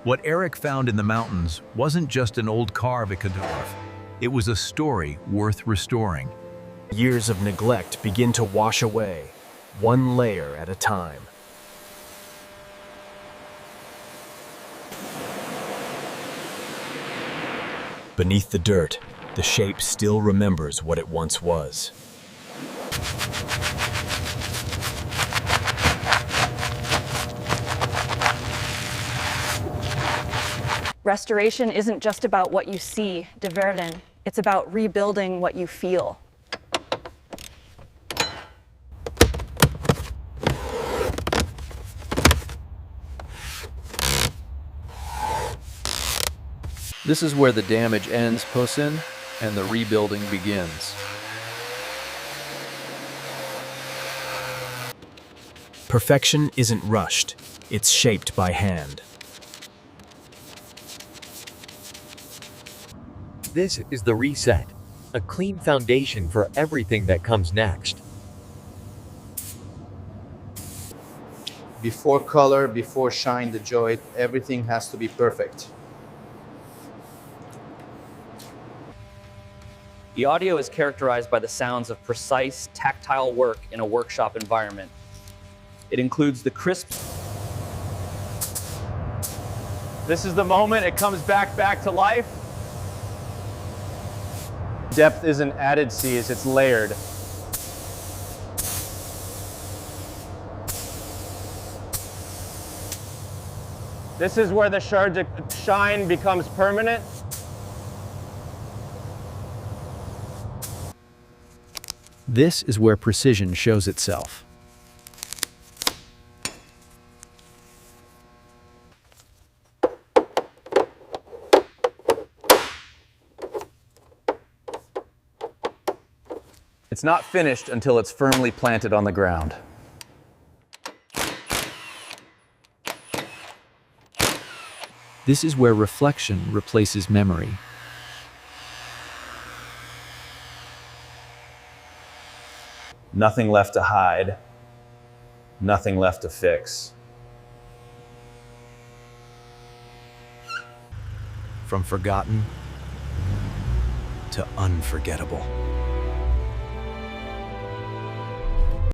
What Eric found in the mountains wasn't just an old car Vicador. It was a story worth restoring. Years of neglect begin to wash away, one layer at a time. Beneath the dirt, the shape still remembers what it once was. Restoration isn't just about what you see, de Verden. It's about rebuilding what you feel. This is where the damage ends, Posin, and the rebuilding begins. Perfection isn't rushed, it's shaped by hand. This is the reset, a clean foundation for everything that comes next. Before color, before shine the joint, everything has to be perfect. The audio is characterized by the sounds of precise, tactile work in a workshop environment. It includes the crisp. This is the moment it comes back to life. Depth isn't added seas, it's layered. This is where the shine becomes permanent. This is where precision shows itself. It's not finished until it's firmly planted on the ground. This is where reflection replaces memory. Nothing left to hide, nothing left to fix. From forgotten to unforgettable.